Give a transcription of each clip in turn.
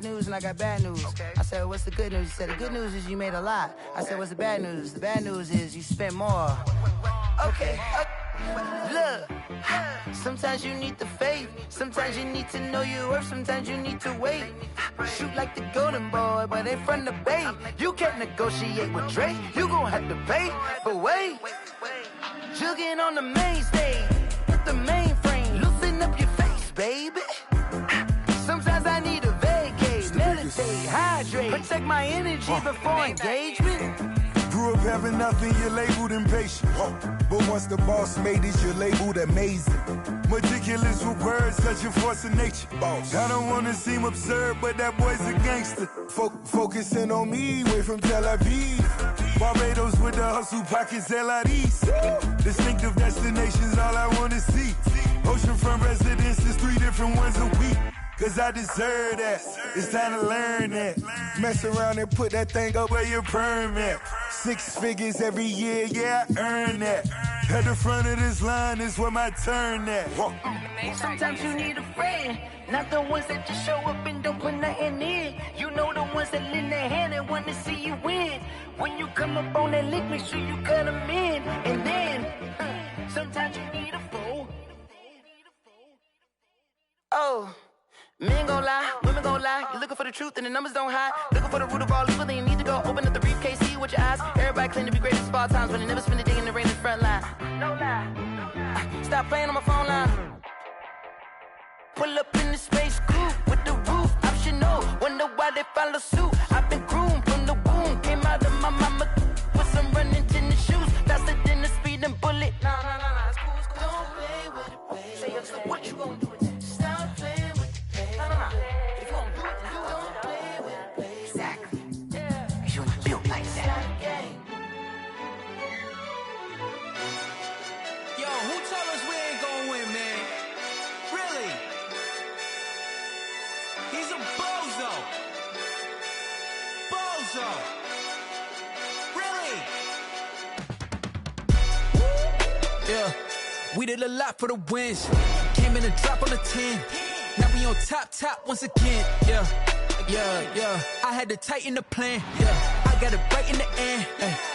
good news and I got bad news. I said, what's the good news? He said, the good news is you made a lot. I said, what's the bad news? The bad news is you spent more. Okay. Look, sometimes you need the faith. Sometimes you need to know your worth. Sometimes you need to wait. Shoot like the golden boy, but they from the bay. You can't negotiate with Drake. You gon' have to pay. But wait, jugging on the main stage with the mainframe. Loosen up your face, baby. Sometimes I need a vacate, meditate, hydrate, protect my energy before engagement. Grew up having nothing, you're labeled impatient. But once the boss made it, you're labeled amazing. Meticulous with words, such a force of nature. I don't wanna seem absurd, but that boy's a gangster. Focusing on me, way from Tel Aviv. Barbados with the hustle pockets, LIDs. Distinctive destinations, all I wanna see. Oceanfront residences, 3 different ones a week. Cause I deserve that, it's time to learn that. Mess around and put that thing up where your perm at. 6 figures every year, yeah, I earn that. At the front of this line is where my turn at. Sometimes you need a friend, not the ones that just show up and don't put nothing in. You know the ones that lend their hand and want to see you win. When you come up on that lick, make sure you cut them in. And then, sometimes you need a foe. Oh. Men gon' lie, women gon' lie. You're looking for the truth and the numbers don't hide. Looking for the root of all evil, then you need to go open up the briefcase, see with your eyes. Everybody claim to be greatest of all times, but they never spend a day in the rain in the front line. No lie. Stop playing on my phone line. Pull up in the space coupe with the roof optional. Wonder why they follow suit. I've been groomed from the womb. Came out of my mama with some running tennis shoes. Faster than the speeding bullet. Nah, it's cool, it's cool. Don't play with it, baby. Say so what you gon' do with that? Stop playing. If you don't do it, then don't play with it, baby. Exactly. Yeah. You ain't built like that. Yo, who told us we ain't gonna win, man? Really? He's a bozo. Bozo. Really? Yeah. We did a lot for the wins. Came in a drop on the 10. Now we on top once again, yeah. I had to tighten the plan, yeah. I got it right in the end,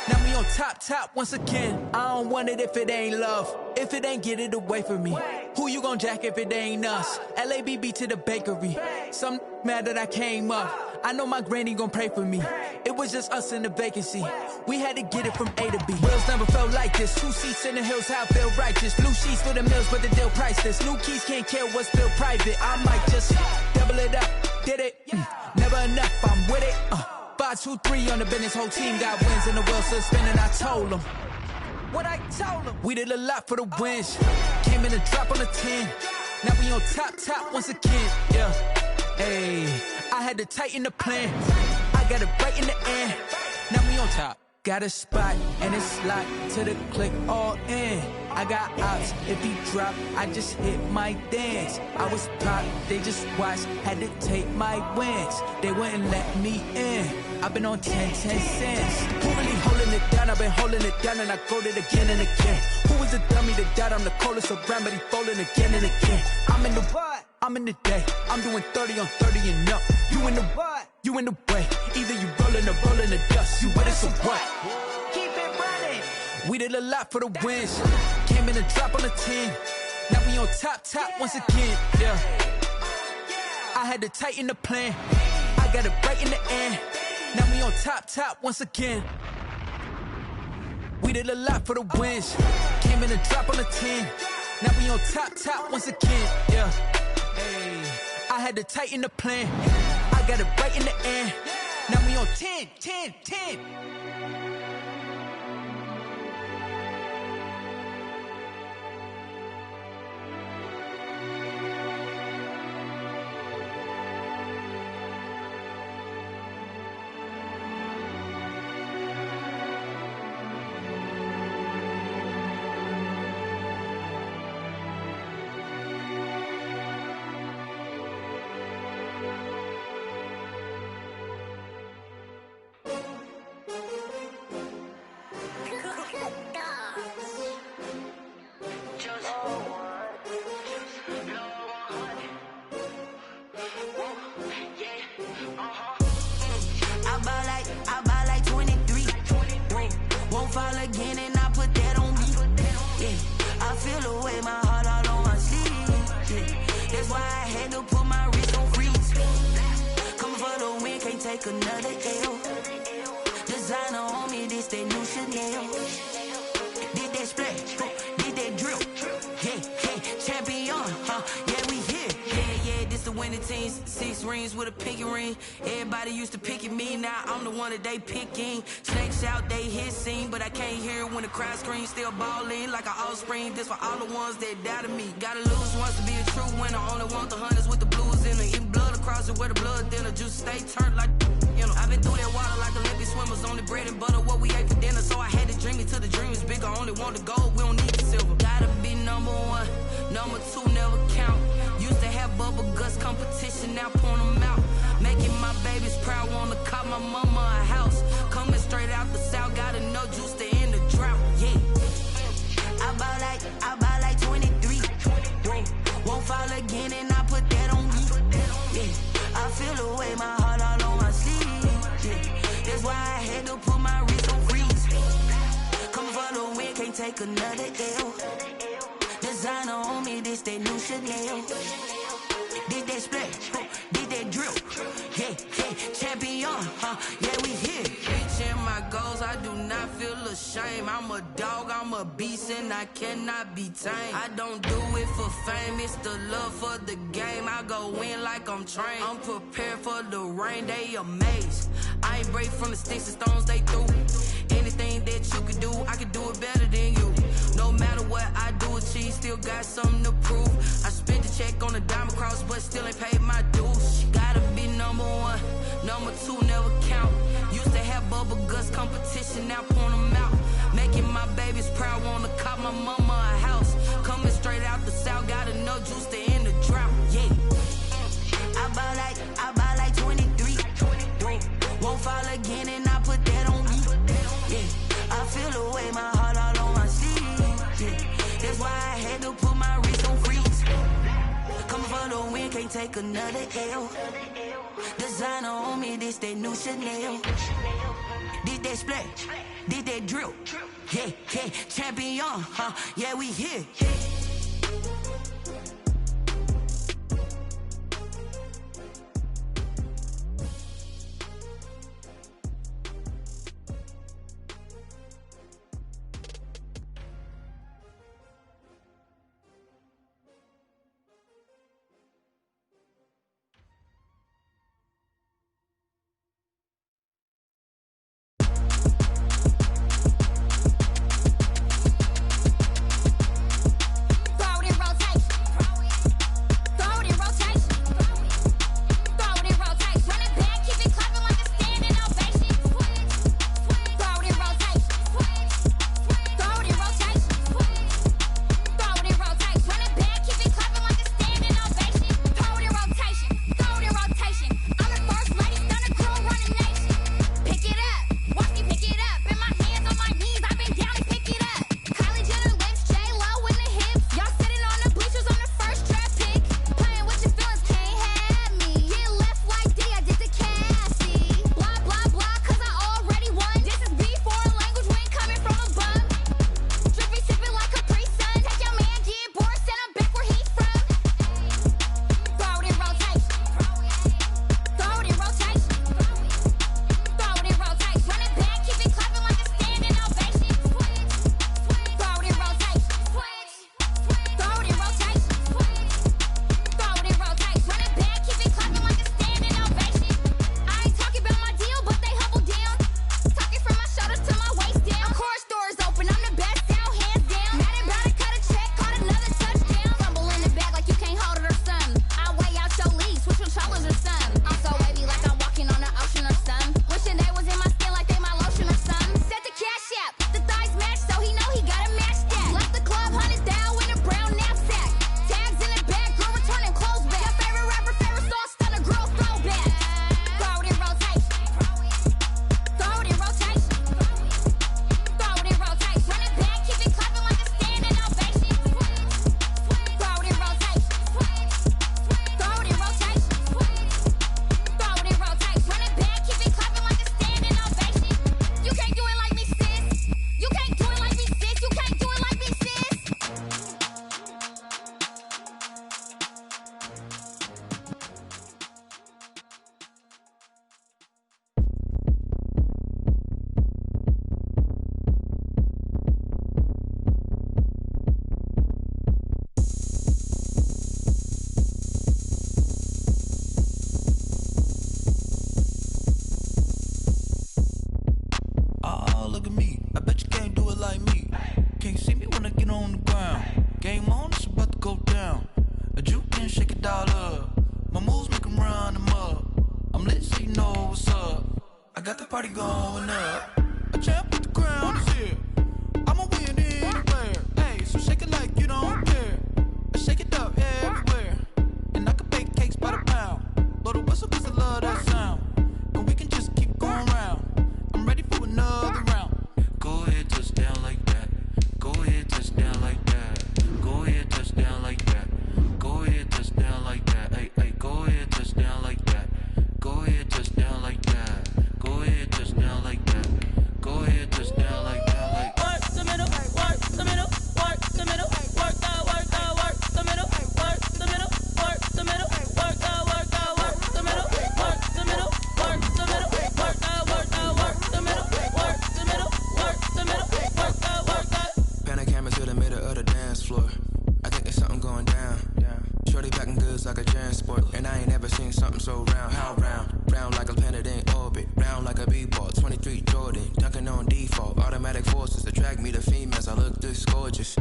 now we on top once again. I don't want it if it ain't love. If it ain't, get it away from me. Who you gon' jack if it ain't us? LABB to the bakery. Some mad that I came up. I know my granny gon' pray for me. It was just us in the vacancy. We had to get it from A to B. Wheels never felt like this. 2 seats in the hills, how I feel righteous. Blue sheets for the mills, but the deal priceless. New keys can't care what's still private. I might just double it up. Did it? Never enough, I'm with it. 5, 2, 3 on the business. Whole team got wins and the wheels still spinning. I told them what I told them. We did a lot for the wins. Came in a drop on the 10. Now we on top once again, yeah. Hey, I had to tighten the plan. I got it right in the end. Now we on top. Got a spot and it's locked to the click all in. I got ops, if he drop, I just hit my dance. I was pop, they just watched, had to take my wins. They wouldn't let me in. I've been on 10 cents. Who really holding it down? I've been holding it down and I go it again and again. Who is the dummy that died? I'm the coldest around, but he folding again and again. I'm in the what? I'm in the day. I'm doing 30 on 30 and up. You in the what? You in the way. Either you rolling or rolling the dust. You with us or what? Keep it running. We did a lot for the wins. Came in a drop on the 10. Now we on top once again. Yeah. I had to tighten the plan. I got it right in the end. Now we on top once again. We did a lot for the wins. Came in a drop on the 10. Now we on top once again. Yeah. Hey, I had to tighten the plan. I got it right in the end. Now we on 10. take another L. Designer on me, this that new Chanel. Did that splash, did that drill. Yeah, champion, yeah, we here. Yeah, this the winning team. 6 rings with a pinky ring. Everybody used to pick at me, now I'm the one that they picking. Snakes out, they hit scene, but I can't hear it when the crowd screams. Still balling like an offspring. This for all the ones that doubted me. Gotta lose once to be a true winner. Only want the hunters with the blues in it. Eating blood across it where the blood thinner. Juice stay turned like, you know. I've been through that water like Olympic swimmers. Only bread and butter, what we ate for dinner. So I had to dream it till the dream is bigger. Only want the gold, we don't need the silver. Gotta be number 1, number 2 never count. Used to have bubble guts competition, now point them out. Making my babies proud, wanna call my mama a house. Coming straight out the south, gotta know juice to end the drought, yeah. I buy like 23. Won't fall again and I put that on me, yeah. I feel the way, my heart all on my sleeve, yeah. That's why I had to put my wrist on freeze. Coming for the win, can't take another L. Designer on me, this that new Chanel. Did that splash, did that drill. Yeah, champion, yeah, we here. Reaching my goals, I do not feel ashamed. I'm a dog, I'm a beast, and I cannot be tamed. I don't do it for fame, it's the love for the game. I go in like I'm trained. I'm prepared for the rain, they amazed. I ain't break from the sticks and stones they threw. Anything that you could do, I could do it better than you. No matter what I do, achieve, still got something to prove. I spent the check on the diamond cross, but still ain't paid my dues. Gotta be number 1, number 2 never count. Used to have bubble guts competition, now point them out. Making my babies proud, wanna call my mama a house. Coming straight out the south, gotta know juice to end the drought, yeah. I buy like 23. Won't fall again and I put that on me, yeah. I feel the way, my heart all on my sleeve, yeah. That's why I had to put my wrist on freeze. Coming for the win, can't take another L. Designer on me, this that new Chanel. Did that splash, did that drill. Yeah, champion, yeah, we here. got the party going up. A champ with the crown is here. I'ma win anywhere. Hey, so shake it like you don't care. Shake it up everywhere. And I can bake cakes by the pound. Blow the whistle 'cause I love that sound. And we can just keep going round. I'm ready for another round. Go ahead, touch down like that. Go ahead, touch down like that. Go ahead, touch down like that. Go ahead, touch down like that. Hey, hey, go ahead, touch down like that. Go ahead, touch down like that. Go ahead, touch down like that. Go ahead, touch down like that. Like work the middle, work the middle, work the middle, work the middle, work the middle, work the middle, work the middle, work the middle, work the middle, work the middle, work the middle, work the middle, work the. Pan a camera to the middle of the dance floor. I think there's something going down. Shorty packing goods like a transport, and I ain't ever seen something so round. How round? Round like a planet in orbit, round like a b-ball. 23 Jordan, dunking on default. Automatic forces attract me to females. I look this gorgeous.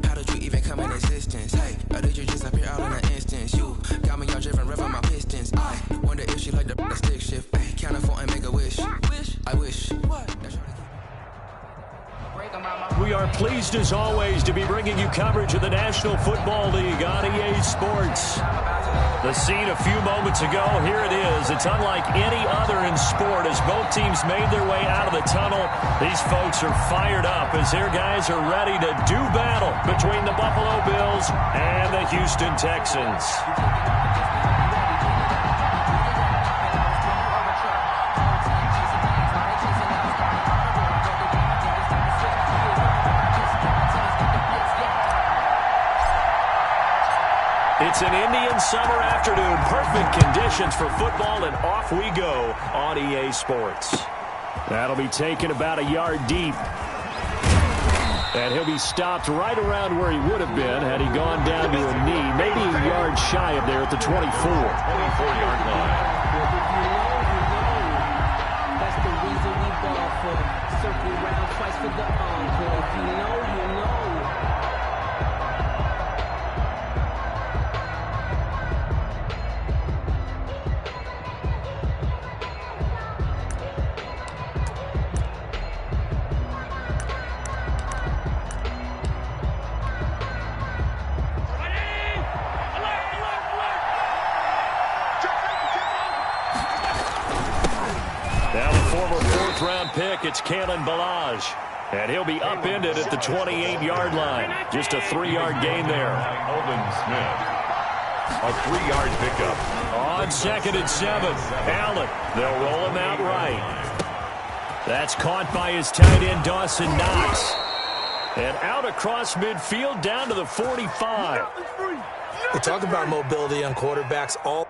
How did you even come in existence? Hey, or did you just appear out in an instance? You got me all driven, revving my pistons. I wonder if she like the stick shift. Hey, count a four and make a wish. I wish. What? We are pleased as always to be bringing you coverage of the National Football League on EA Sports. The scene a few moments ago, here it is. It's unlike any other in sport as both teams made their way out of the tunnel. These folks are fired up as their guys are ready to do battle between the Buffalo Bills and the Houston Texans. It's an Indian summer afternoon. Perfect conditions for football, and off we go on EA Sports. That'll be taken about a yard deep. And he'll be stopped right around where he would have been had he gone down to a knee, maybe a yard shy of there at the 24. 24-yard line. That's the reason we ball for. Circle round twice for the encore. If you know, you know. Pick, it's Kalen Balaj, and he'll be upended at the 28-yard line. Just a 3-yard gain there. Alvin Smith, a 3-yard pickup. On 2nd and 7, Allen. They'll roll him out right. That's caught by his tight end, Dawson Knox. And out across midfield down to the 45. We talk about mobility on quarterbacks all.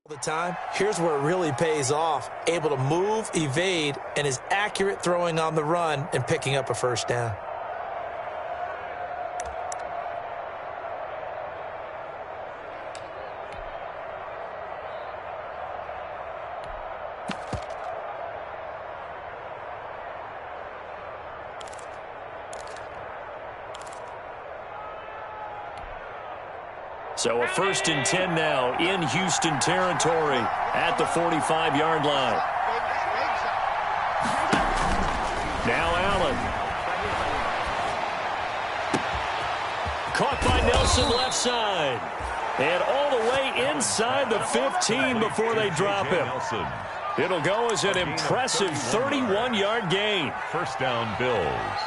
The time, here's where it really pays off. Able to move, evade, and is accurate throwing on the run and picking up a first down. So a 1st and 10 now in Houston territory at the 45-yard line. Now Allen. Caught by Nelson left side. And all the way inside the 15 before they drop him. It'll go as an impressive 31-yard gain. First down, Bills.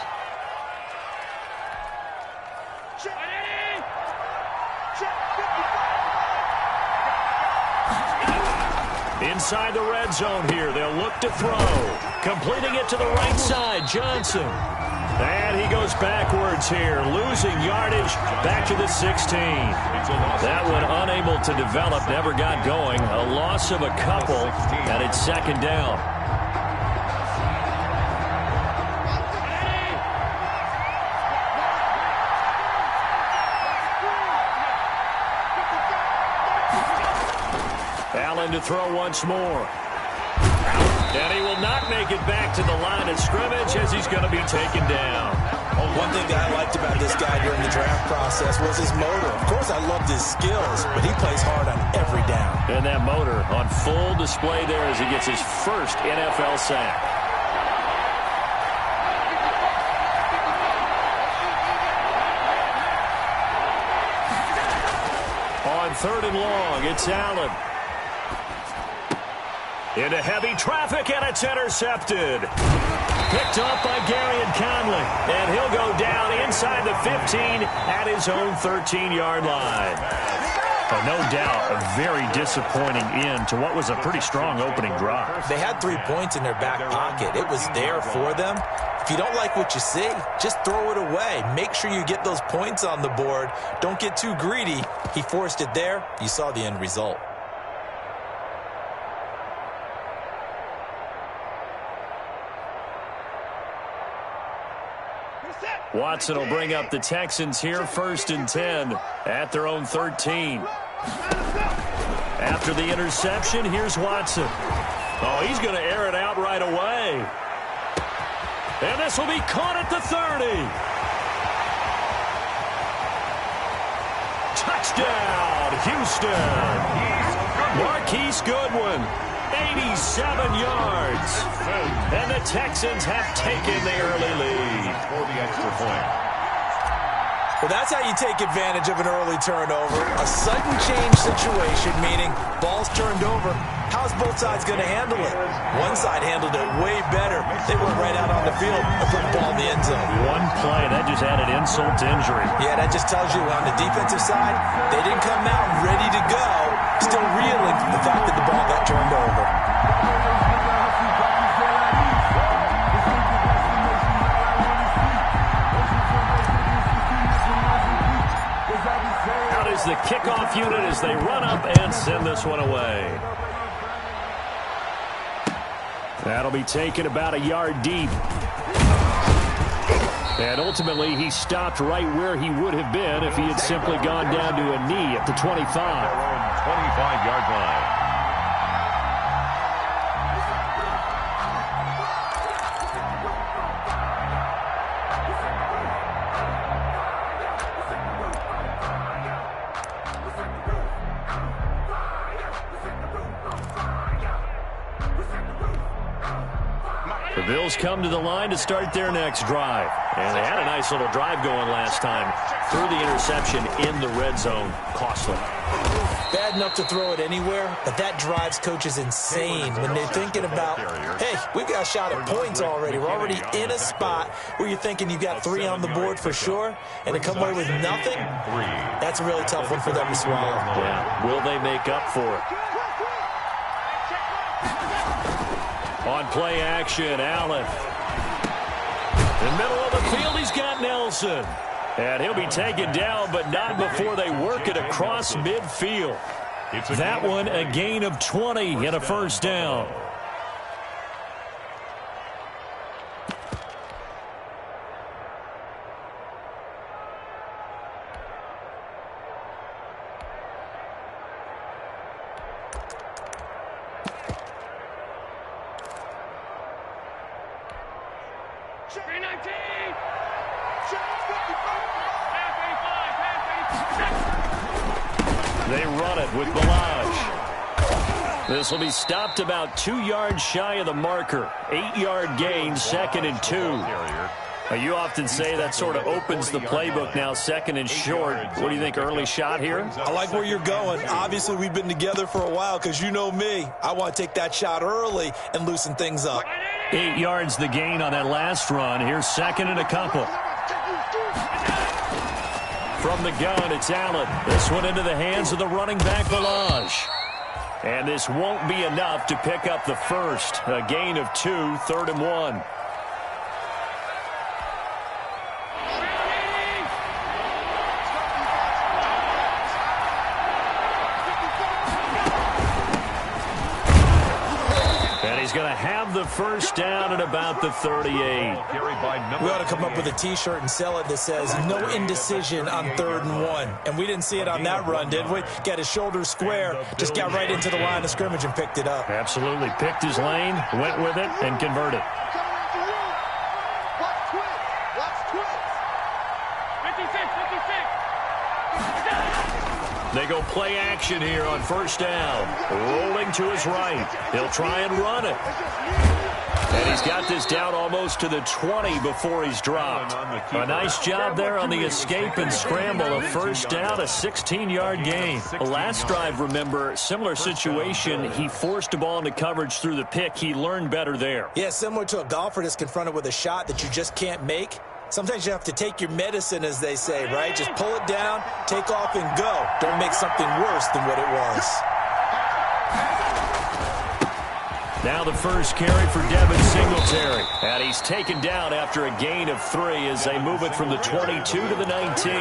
Inside the red zone here, they'll look to throw. Completing it to the right side, Johnson. And he goes backwards here, losing yardage back to the 16. That one unable to develop, never got going. A loss of a couple, and it's second down. Allen to throw once more. And he will not make it back to the line of scrimmage as he's going to be taken down. One thing that I liked about this guy during the draft process was his motor. Of course, I loved his skills, but he plays hard on every down. And that motor on full display there as he gets his first NFL sack. On 3rd and long, it's Allen. Into heavy traffic, and it's intercepted. Picked off by Gary and Conley. And he'll go down inside the 15 at his own 13-yard line. No doubt a very disappointing end to what was a pretty strong opening drive. They had 3 points in their back pocket. It was there for them. If you don't like what you see, just throw it away. Make sure you get those points on the board. Don't get too greedy. He forced it there. You saw the end result. Watson will bring up the Texans here, 1st and 10 at their own 13. After the interception, here's Watson. Oh, he's going to air it out right away. And this will be caught at the 30. Touchdown, Houston. Marquise Goodwin, 87 yards. And the Texans have taken the early lead. For the extra point. Well, that's how you take advantage of an early turnover. A sudden change situation, meaning ball's turned over. How's both sides going to handle it? One side handled it way better. They went right out on the field and put the ball in the end zone. One play, that just added insult to injury. Yeah, that just tells you on the defensive side, they didn't come out ready to go. Still reeling from the fact that the ball got turned over. Out is the kickoff unit as they run up and send this one away. That'll be taken about a yard deep. And ultimately, he stopped right where he would have been if he had simply gone down to a knee at the 25. 25-yard line. The Bills come to the line to start their next drive. And they had a nice little drive going last time. Threw the interception in the red zone. Costly. Bad enough to throw it anywhere, but that drives coaches insane when they're thinking about, hey, we've got a shot at points already. We're already in a spot where you're thinking you've got 3 on the board for sure, and to come away with nothing, that's a really tough one for them to swallow. Yeah. Will they make up for it? On play action, Allen. In the middle of the field, he's got Nelson. And he'll be taken down, but not before they work it across midfield. That one, a gain of 20 and a first down. They run it with Balaj. This will be stopped about 2 yards shy of the marker. 8-yard gain, 2nd and 2. You often say that sort of opens the playbook now, 2nd and short. What do you think, early shot here? I like where you're going. Obviously, we've been together for a while because you know me. I want to take that shot early and loosen things up. 8 yards the gain on that last run. Here's 2nd and a couple. From the gun, it's Allen. This one into the hands of the running back, Balaj. And this won't be enough to pick up the first. A gain of 2, 3rd and 1. he's going to have the first down at about the 38. We ought to come up with a T-shirt and sell it that says, no indecision on 3rd and 1. And we didn't see it on that run, did we? Got his shoulders square, just got right into the line of scrimmage and picked it up. Absolutely. Picked his lane, went with it, and converted. They go play action here on first down. Rolling to his right. He'll try and run it. And he's got this down almost to the 20 before he's dropped. A nice job there on the escape and scramble. A first down, a 16-yard gain. Last drive, remember, similar situation. He forced a ball into coverage through the pick. He learned better there. Yeah, similar to a golfer that's confronted with a shot that you just can't make. Sometimes you have to take your medicine, as they say, right? Just pull it down, take off, and go. Don't make something worse than what it was. Now the first carry for Devin Singletary. And he's taken down after a gain of 3 as they move it from the 22 to the 19.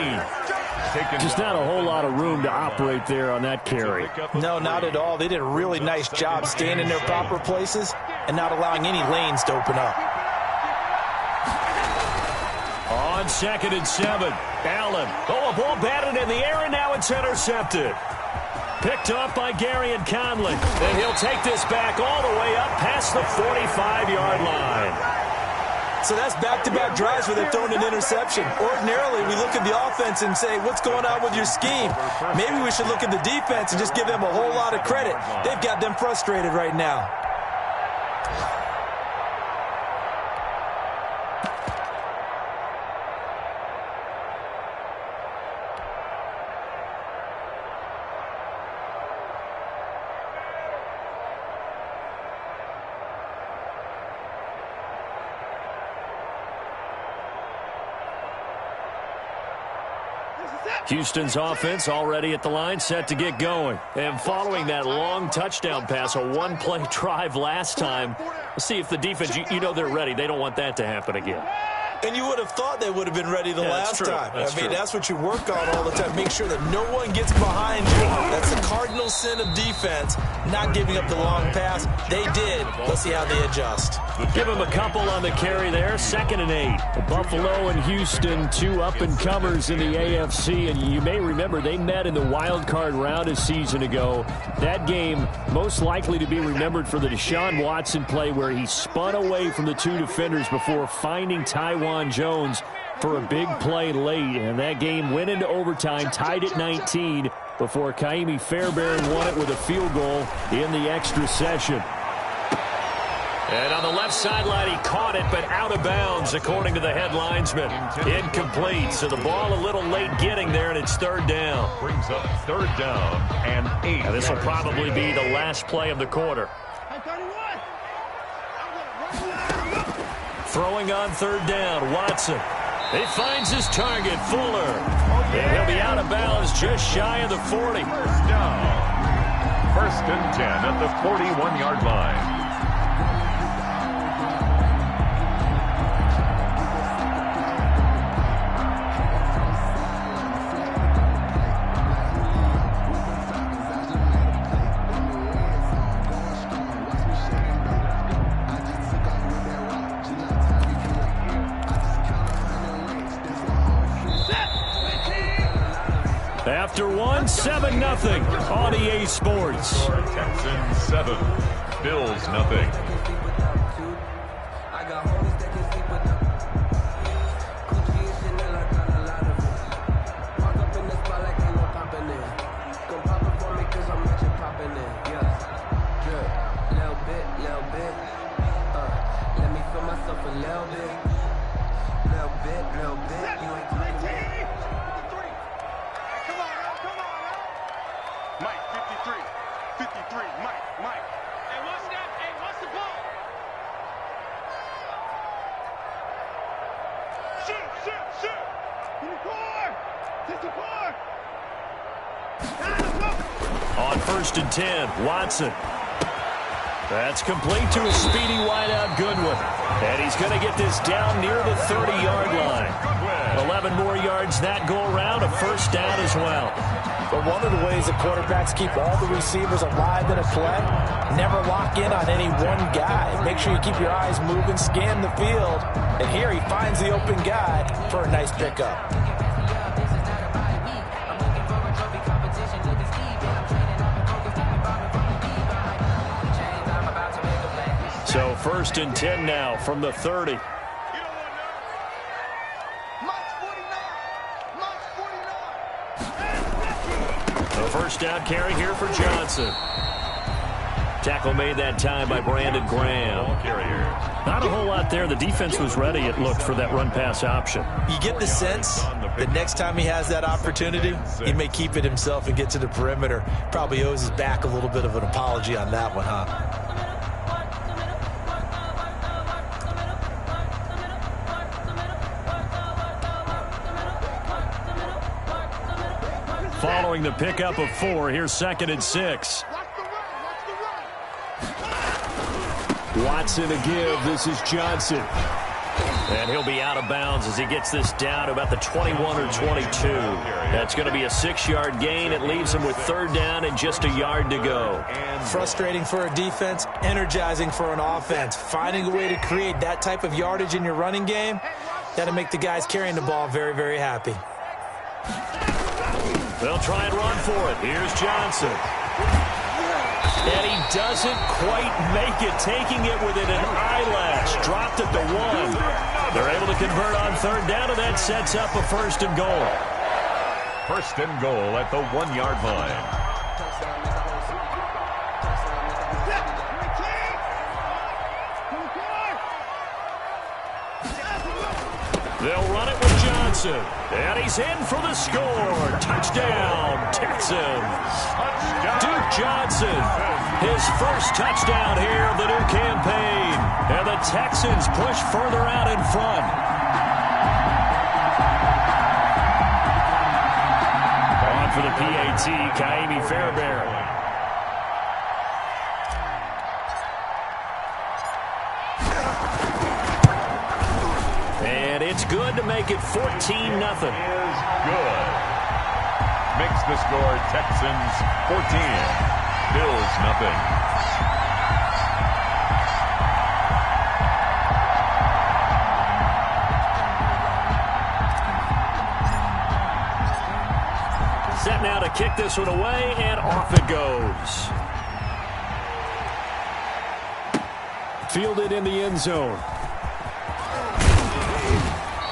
Just not a whole lot of room to operate there on that carry. No, not at all. They did a really nice job staying in their proper places and not allowing any lanes to open up. On 2nd and 7, Allen. Oh, a ball batted in the air, and now it's intercepted. Picked off by Gary and Conley. And he'll take this back all the way up past the 45-yard line. So that's back-to-back drives where they've thrown an interception. Ordinarily, we look at the offense and say, what's going on with your scheme? Maybe we should look at the defense and just give them a whole lot of credit. They've got them frustrated right now. Houston's offense already at the line, set to get going. And following that long touchdown pass, a one-play drive last time, let's see if the defense, you know they're ready. They don't want that to happen again. And you would have thought they would have been ready the last time. That's what you work on all the time. Make sure that no one gets behind you. That's the cardinal sin of defense, not giving up the long pass. They did. Let's see how they adjust. Give him a couple on the carry there. 2nd and 8. Buffalo and Houston, 2 up-and-comers in the AFC. And you may remember they met in the wild card round a season ago. That game most likely to be remembered for the Deshaun Watson play where he spun away from the 2 defenders before finding Taiwan Jones for a big play late. And that game went into overtime, tied at 19, before Kaimi Fairbairn won it with a field goal in the extra session. And on the left sideline, he caught it, but out of bounds, according to the head linesman. Incomplete, so the ball a little late getting there, and it's 3rd down. Brings up 3rd down and 8. Now this will probably be the last play of the quarter. Throwing on 3rd down, Watson. He finds his target, Fuller. And he'll be out of bounds just shy of the 40. 1st down. 1st and 10 at the 41-yard line. After 7-0 on EA Sports. Texans 7, Bills nothing. On 1st and 10, Watson. That's complete to a speedy wideout Goodwin. And he's going to get this down near the 30-yard line. 11 more yards that go around, a 1st down as well. But one of the ways that quarterbacks keep all the receivers alive in a play, never lock in on any one guy. Make sure you keep your eyes moving, scan the field. And here he finds the open guy for a nice pickup. So 1st and 10 now from the 30. A first down carry here for Johnson. Tackle made that time by Brandon Graham. Not a whole lot there. The defense was ready, it looked, for that run-pass option. You get the sense that next time he has that opportunity, he may keep it himself and get to the perimeter. Probably owes his back a little bit of an apology on that one, huh? Following the pickup of 4, here's 2nd and 6. Watson to give. This is Johnson. And he'll be out of bounds as he gets this down to about the 21 or 22. That's going to be a 6-yard gain. It leaves him with 3rd down and just a yard to go. Frustrating for a defense, energizing for an offense. Finding a way to create that type of yardage in your running game, that'll make the guys carrying the ball very, very happy. They'll try and run for it. Here's Johnson. And he doesn't quite make it, taking it within an eyelash. Dropped at the 1. They're able to convert on 3rd down, and that sets up a 1st and goal. 1st and goal at the 1-yard line. They'll run it with Johnson. And he's in for the score. Touchdown, Texans. Duke Johnson, his first touchdown here of the new campaign. And the Texans push further out in front. On for the PAT, Kaimi Fairbairn. And it's good to make it 14-0. Is good. Makes the score Texans 14. Bills nothing. Set now to kick this one away, and off it goes. Fielded in the end zone.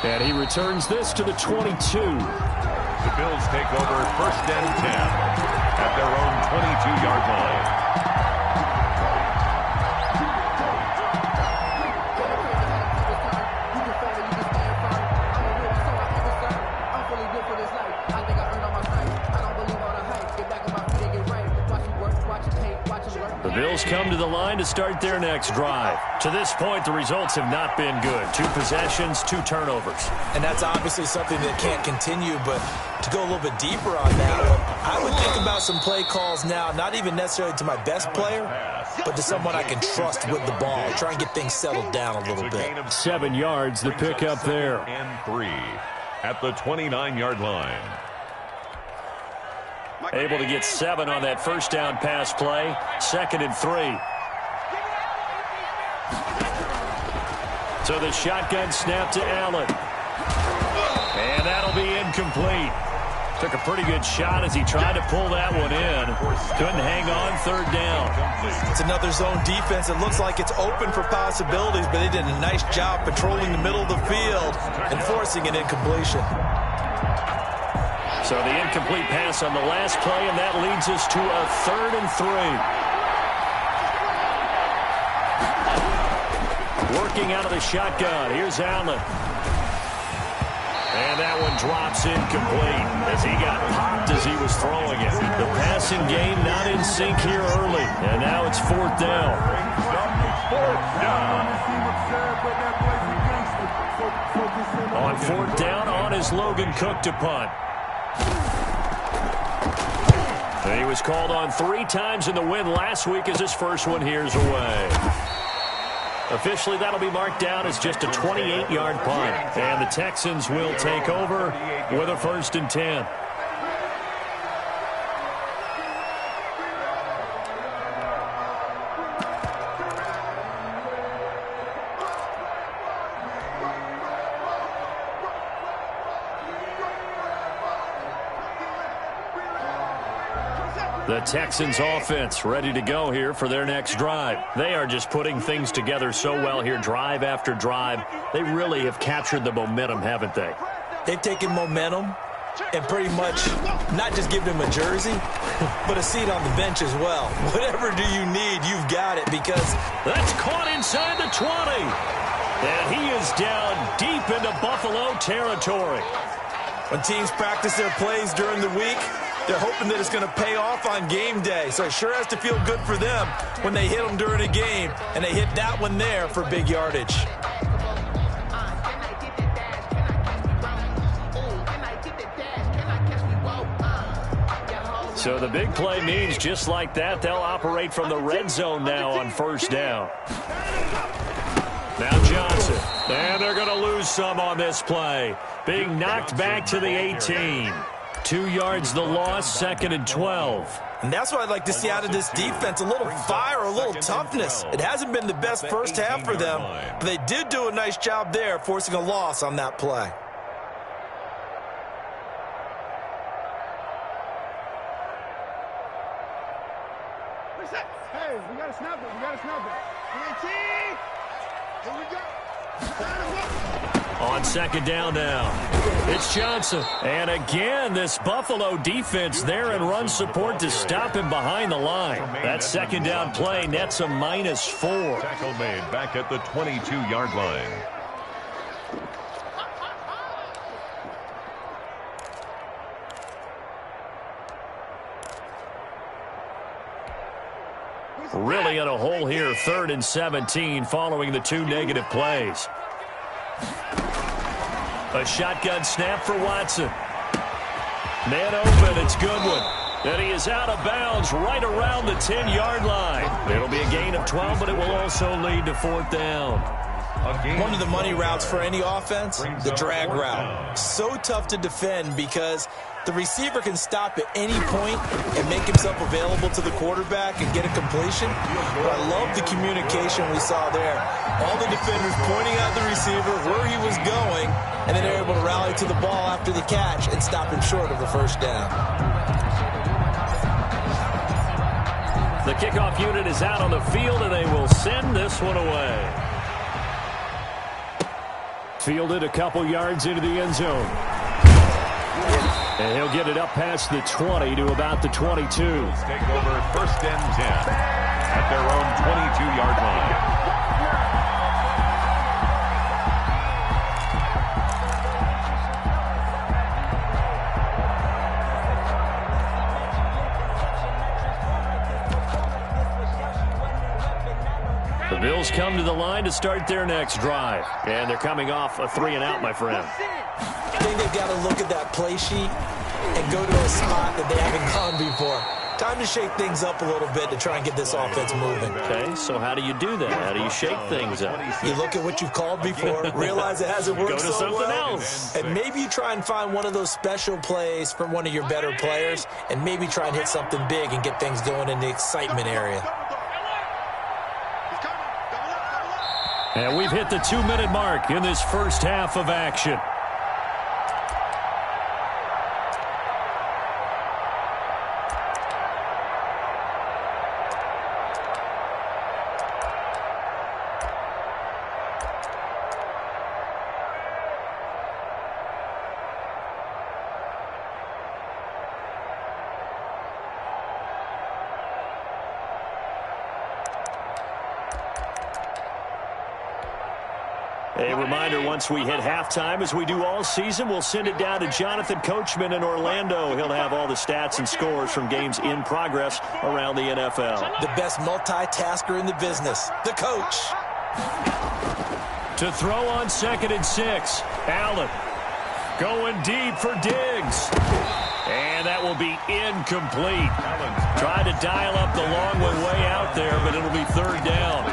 And he returns this to the 22. The Bills take over 1st and 10 at their own 22-yard line. The Bills come to the line to start their next drive. To this point, the results have not been good. 2 possessions, 2 turnovers. And that's obviously something that can't continue, but to go a little bit deeper on that one, I would think about some play calls now, not even necessarily to my best player, but to someone I can trust with the ball. Try and get things settled down a little bit. 7 yards, the pickup there. And 3 at the 29-yard line. Able to get 7 on that first down pass play. 2nd and 3. So the shotgun snap to Allen. And that'll be incomplete. Took a pretty good shot as he tried to pull that one in. Couldn't hang on 3rd down. It's another zone defense. It looks like it's open for possibilities, but they did a nice job patrolling the middle of the field and forcing an incompletion. So the incomplete pass on the last play, and that leads us to a 3rd and 3. Working out of the shotgun. Here's Allen. And that one drops incomplete as he got popped as he was throwing it. The passing game not in sync here early. And now it's 4th down. 4th down. On 4th down, on is Logan Cook to punt. And he was called on 3 times in the win last week as his first one here's away. Officially, that'll be marked down as just a 28-yard punt. And the Texans will take over with a 1st and 10. The Texans offense ready to go here for their next drive. They are just putting things together so well here, drive after drive. They really have captured the momentum, haven't they? They've taken momentum and pretty much not just given him a jersey, but a seat on the bench as well. Whatever do you need, you've got it, because that's caught inside the 20. And he is down deep into Buffalo territory. When teams practice their plays during the week, they're hoping that it's going to pay off on game day. So it sure has to feel good for them when they hit them during a game, and they hit that one there for big yardage. So the big play means just like that, they'll operate from the red zone now on first down. Now Johnson. And they're going to lose some on this play. Being knocked back to the 18. 2 yards the loss, 2nd and 12. And that's what I'd like to see out of this defense, a little fire, a little toughness. It hasn't been the best first half for them, but they did do a nice job there, forcing a loss on that play. Hey, we got to snap it. We got to snap it. Here we go. On second down now, it's Johnson. And again, this Buffalo defense there in run support to stop him behind the line. That second down play nets a -4. Tackle made back at the 22-yard line. Really in a hole here, 3rd and 17 following the 2 negative plays. A shotgun snap for Watson. Man open, it's Goodwin. And he is out of bounds right around the 10-yard line. It'll be a gain of 12, but it will also lead to 4th down. One of the money routes for any offense, the drag route. So tough to defend because the receiver can stop at any point and make himself available to the quarterback and get a completion. But I love the communication we saw there. All the defenders pointing out the receiver where he was going, and then they're able to rally to the ball after the catch and stop him short of the first down. The kickoff unit is out on the field, and they will send this one away. Fielded a couple yards into the end zone. And he'll get it up past the 20 to about the 22. Take over 1st and 10 at their own 22-yard line. The Bills come to the line to start their next drive. And they're coming off a 3-and-out, my friend. I think they've got to look at that play sheet and go to a spot that they haven't gone before. Time to shake things up a little bit to try and get this offense moving. Okay, so how do you do that? How do you shake things up? You look at what you've called before, realize it hasn't worked Go to so something well, else. and maybe you try and find one of those special plays from one of your better players, and maybe try and hit something big and get things going in the excitement area. And we've hit the 2-minute mark in this first half of action. A reminder, once we hit halftime, as we do all season, we'll send it down to Jonathan Coachman in Orlando. He'll have all the stats and scores from games in progress around the NFL. The best multitasker in the business, the coach. To throw on 2nd and 6, Allen going deep for Diggs. And that will be incomplete. Tried to dial up the long one way out there, but it'll be 3rd down.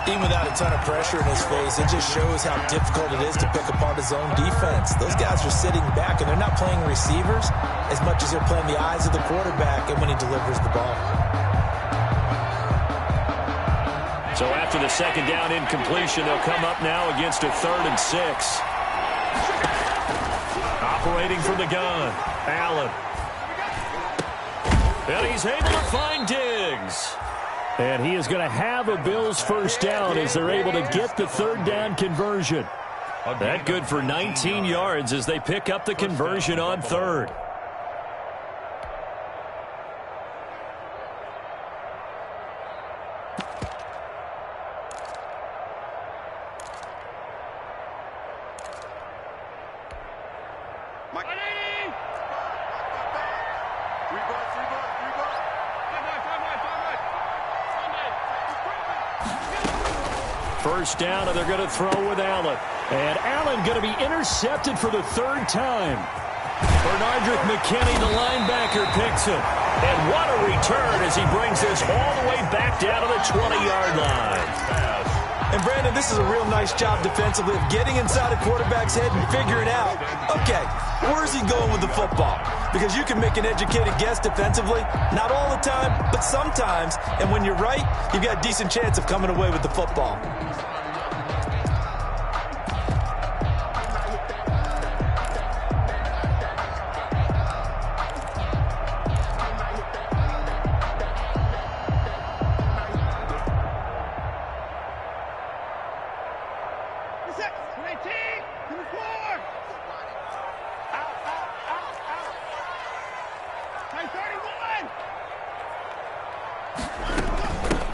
Even without a ton of pressure in his face, it just shows how difficult it is to pick apart his own defense. Those guys are sitting back, and they're not playing receivers as much as they're playing the eyes of the quarterback and when he delivers the ball. So after the 2nd down incompletion, they'll come up now against a 3rd and 6. Operating from the gun, Allen. And he's able to find Diggs. And he is going to have a Bills first down as they're able to get the third down conversion. That good for 19 yards as they pick up the conversion on third. First down, and they're going to throw with Allen. And Allen going to be intercepted for the third time. Bernardrick McKinney, the linebacker, picks him. And what a return as he brings this all the way back down to the 20-yard line. And, Brandon, this is a real nice job defensively of getting inside a quarterback's head and figuring out, okay, where's he going with the football? Because you can make an educated guess defensively, not all the time, but sometimes. And when you're right, you've got a decent chance of coming away with the football.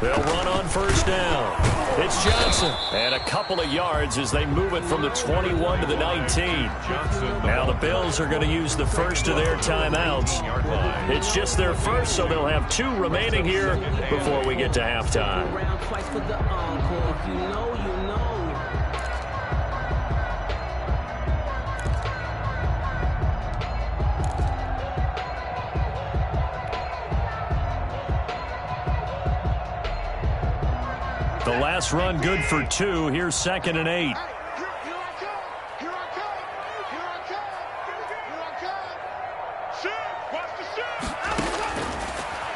They'll run on first down. It's Johnson. And a couple of yards as they move it from the 21 to the 19. Now the Bills are going to use the first of their timeouts. It's just their first, so they'll have 2 remaining here before we get to halftime. The last run good for 2. Here's 2nd and 8.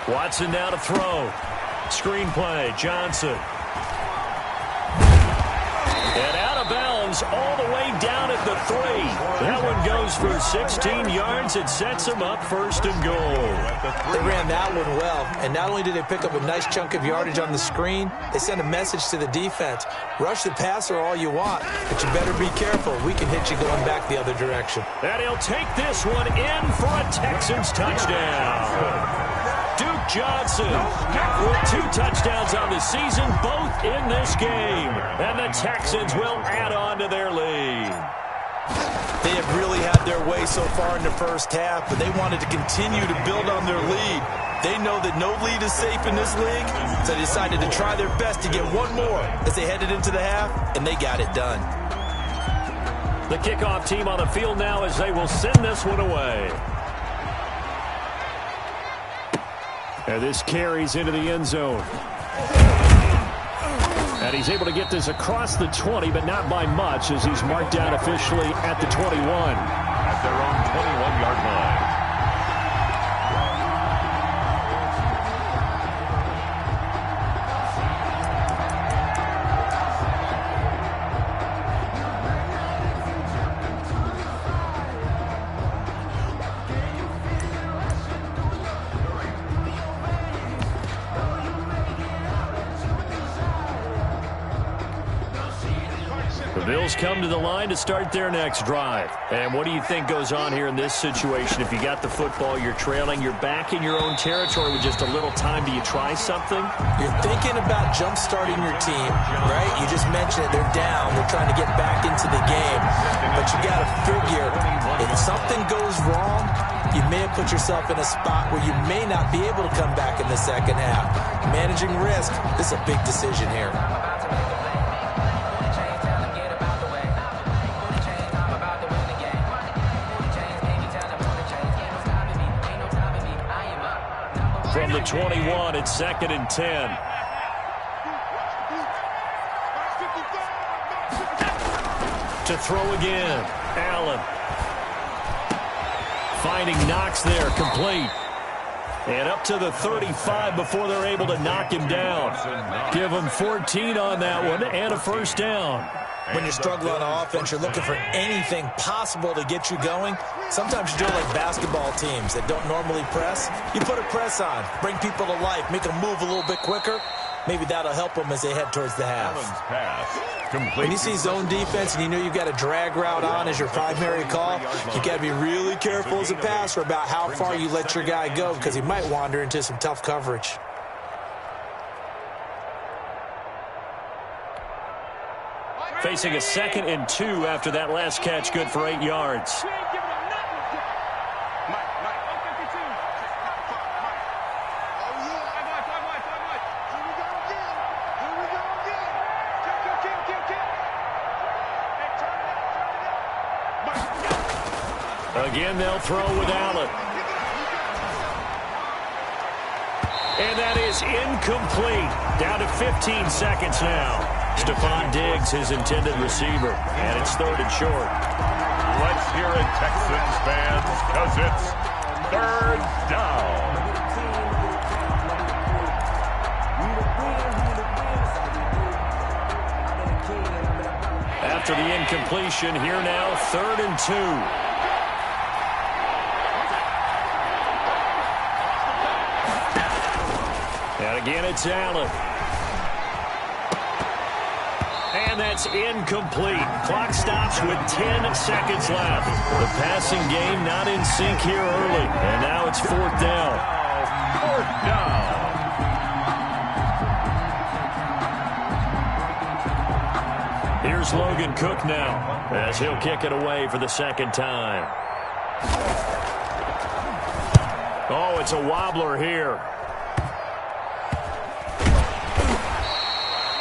Watson now to throw. Screenplay, Johnson. And out of bounds all the way down at the 3. That one goes for 16 yards. It sets him up first and goal. They ran that one well, and not only did they pick up a nice chunk of yardage on the screen, they sent a message to the defense. Rush the passer all you want, but you better be careful. We can hit you going back the other direction. And he'll take this one in for a Texans touchdown. Duke Johnson with 2 touchdowns on the season, both in this game. And the Texans will add on to their lead. They have really had their way so far in the first half, but they wanted to continue to build on their lead. They know that no lead is safe in this league, so they decided to try their best to get one more as they headed into the half, and they got it done. The kickoff team on the field now as they will send this one away. And this carries into the end zone. And he's able to get this across the 20, but not by much as he's marked down officially at the 21. At their own 21-yard line. Bills come to the line to start their next drive. And what do you think goes on here in this situation? If you got the football, you're trailing, you're back in your own territory with just a little time. Do you try something? You're thinking about jump-starting your team, right? You just mentioned it. They're down. They're trying to get back into the game. But you got to figure, if something goes wrong, you may have put yourself in a spot where you may not be able to come back in the second half. Managing risk, this is a big decision here. From the 21, it's 2nd and 10. To throw again, Allen. Finding Knox there, complete. And up to the 35 before they're able to knock him down. Give him 14 on that one and a first down. when you're struggling on offense, you're looking for anything possible to get you going. Sometimes you do it like basketball teams that don't normally press. You put a press on, bring people to life, make them move a little bit quicker. Maybe that'll help them as they head towards the half. When you see zone defense and you know you've got a drag route on as your primary call, you got to be really careful as a passer about how far you let your guy go because he might wander into some tough coverage. Facing a 2nd and 2 after that last catch, good for 8 yards. Again, they'll throw with Allen. And that is incomplete. Down to 15 seconds now. Stephon Diggs, his intended receiver. And it's 3rd and short. Let's hear it, Texans fans, because it's 3rd down. After the incompletion, here now, 3rd and 2. And again, it's Allen. And that's incomplete. Clock stops with 10 seconds left. The passing game not in sync here early. And now it's 4th down. 4th down. Here's Logan Cook now as he'll kick it away for the 2nd time. Oh, it's a wobbler here.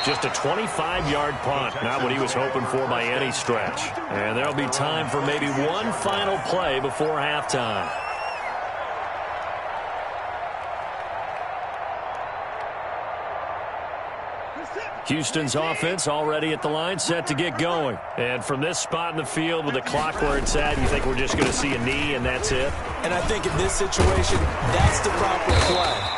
Just a 25-yard punt, not what he was hoping for by any stretch. And there'll be time for maybe one final play before halftime. Houston's offense already at the line, set to get going. And from this spot in the field with the clock where it's at, you think we're just going to see a knee and that's it? And I think in this situation, that's the proper play.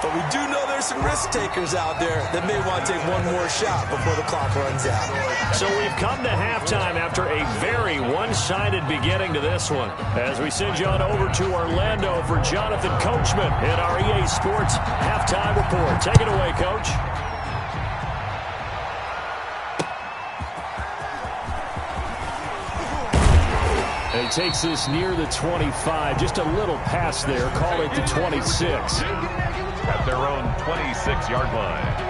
But we do know there's some risk takers out there that may want to take one more shot before the clock runs out. So we've come to halftime after a very one-sided beginning to this one. As we send you on over to Orlando for Jonathan Coachman in our EA Sports Halftime Report. Take it away, Coach. He takes this near the 25. Just a little pass there. Call it the 26. At their own 26-yard line.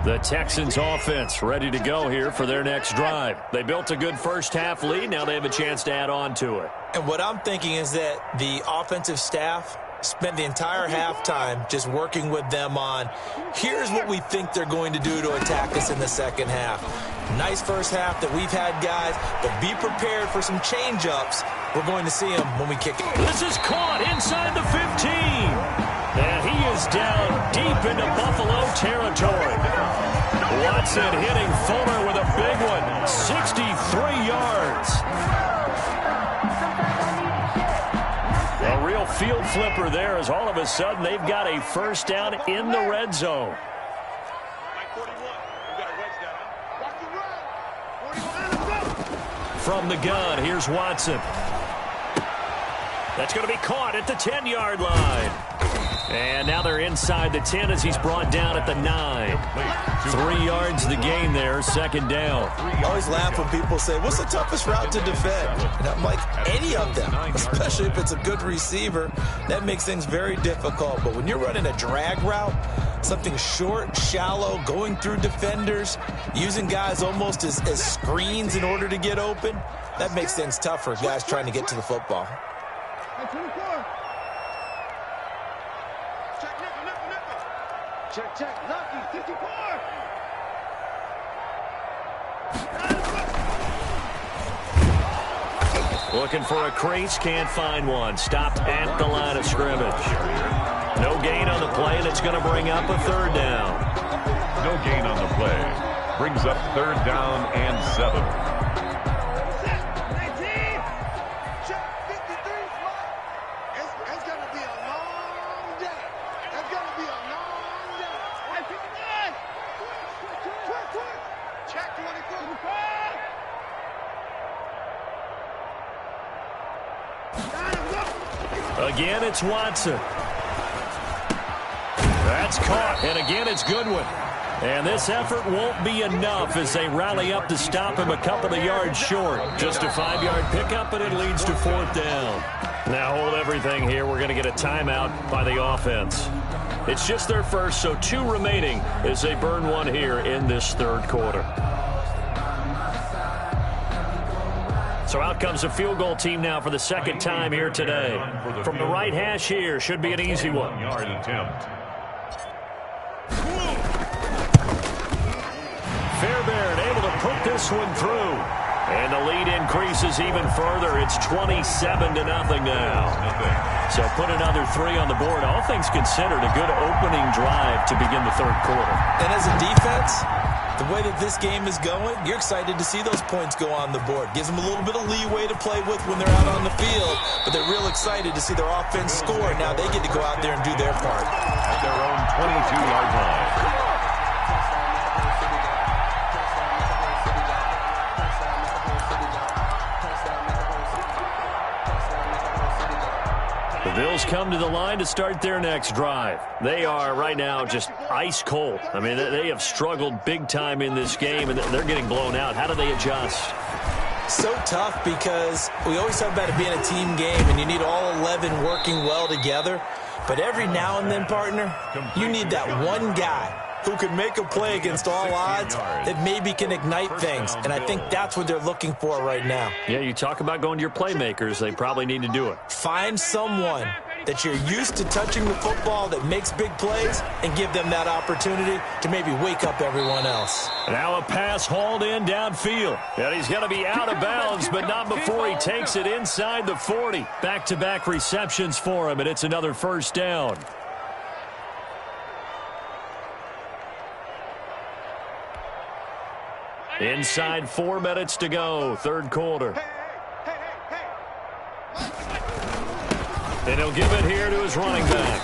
The Texans offense ready to go here for their next drive. They built a good first-half lead. Now they have a chance to add on to it. And what I'm thinking is that the offensive staff spent the entire halftime just working with them on, here's what we think they're going to do to attack us in the second half. Nice first half that we've had, guys, but be prepared for some change-ups. We're going to see them when we kick it. This is caught inside the 15. And he is down deep into Buffalo territory. Watson hitting Fuller with a big one. 63 yards. A real field flipper there as all of a sudden they've got a first down in the red zone. From the gun, here's Watson. That's going to be caught at the 10-yard line. And now they're inside the 10 as he's brought down at the 9. 3 yards the gain there, second down. I always laugh when people say, what's the toughest route to defend? And I'm like, any of them, especially if it's a good receiver. That makes things very difficult. But when you're running a drag route, something short, shallow, going through defenders, using guys almost as screens in order to get open, that makes things tough for guys trying to get to the football. Check, Lucky, 54! Looking for a crease, can't find one. Stopped at the line of scrimmage. No gain on the play, and it's going to bring up a third down. No gain on the play. Brings up third down and 7. It's going to be a long day. It's going to be a long day. Check 24. Again, it's Watson. That's caught, and again, it's Goodwin. And this effort won't be enough as they rally up to stop him a couple of yards short. Just a 5-yard pickup, and it leads to fourth down. Now hold everything here. We're going to get a timeout by the offense. It's just their first, so 2 remaining as they burn one here in this third quarter. So out comes a field goal team now for the second time here today. From the right hash here, should be an easy one. Yard attempt. Fairbairn able to put this one through. And the lead increases even further. It's 27-0 now. So put another 3 on the board. All things considered, a good opening drive to begin the third quarter. And as a defense, the way that this game is going, you're excited to see those points go on the board. Gives them a little bit of leeway to play with when they're out on the field, but they're real excited to see their offense score. Now they get to go out there and do their part. At their own 22-yard line. The Bills come to the line to start their next drive. They are right now just ice cold. I mean, they have struggled big time in this game, and they're getting blown out. How do they adjust? So tough because we always talk about it being a team game, and you need all 11 working well together. But every now and then, partner, you need that one guy who can make a play against all odds that maybe can ignite things. And I think that's what they're looking for right now. Yeah, you talk about going to your playmakers. They probably need to do it. Find someone that you're used to touching the football that makes big plays and give them that opportunity to maybe wake up everyone else. Now a pass hauled in downfield. And he's going to be out of bounds, but not before he takes it inside the 40. Back-to-back receptions for him, and it's another first down. Inside 4 minutes to go, third quarter. And he'll give it here to his running back.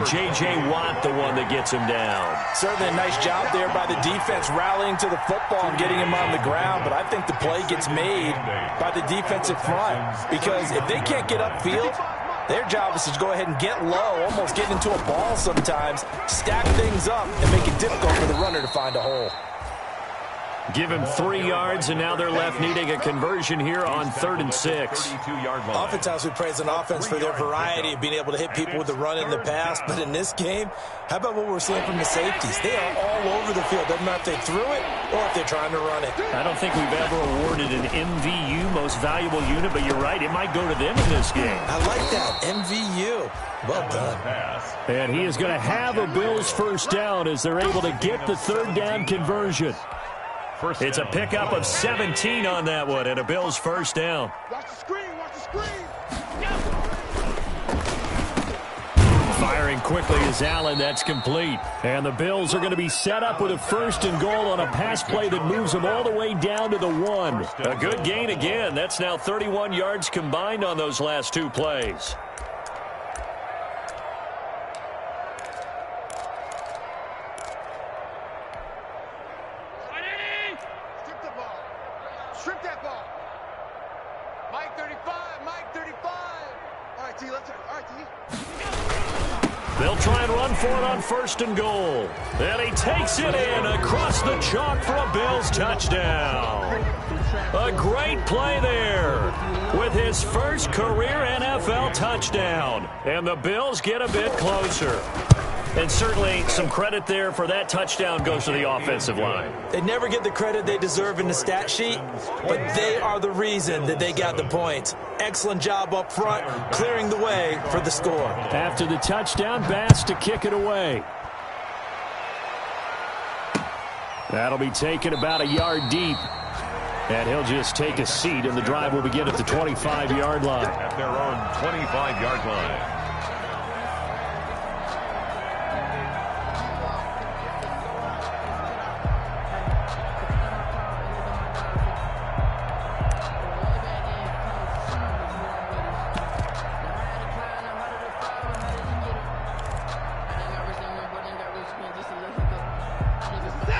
J.J. Watt, the one that gets him down. Certainly a nice job there by the defense rallying to the football and getting him on the ground, but I think the play gets made by the defensive front because if they can't get upfield, their job is to go ahead and get low, almost get into a ball sometimes, stack things up, and make it difficult for the runner to find a hole. Give him 3 yards, and now they're left needing a conversion here on 3rd and 6. Oftentimes we praise an offense for their variety of being able to hit people with the run in the pass, but in this game, how about what we're seeing from the safeties? They are all over the field. Doesn't matter if they threw it or if they're trying to run it. I don't think we've ever awarded an MVU, most valuable unit, but you're right, it might go to them in this game. I like that, MVU. Well done. And he is going to have a Bills first down as they're able to get the 3rd down conversion. It's a pickup of 17 on that one, and a Bills first down. Watch the screen, watch the screen. Firing quickly is Allen. That's complete. And the Bills are going to be set up with a 1st and goal on a pass play that moves them all the way down to the 1. A good gain again. That's now 31 yards combined on those last 2 plays. Strip that ball. Mike 35, Mike 35. All right, T, let's go. All right, T. They'll try and run for it on 1st and goal. And he takes it in across the chalk for a Bills touchdown. A great play there with his first career NFL touchdown. And the Bills get a bit closer. And certainly some credit there for that touchdown goes to the offensive line. They never get the credit they deserve in the stat sheet, but they are the reason that they got the points. Excellent job up front, clearing the way for the score. After the touchdown, Bass to kick it away. That'll be taken about a yard deep. And he'll just take a seat, and the drive will begin at the 25-yard line. At their own 25-yard line.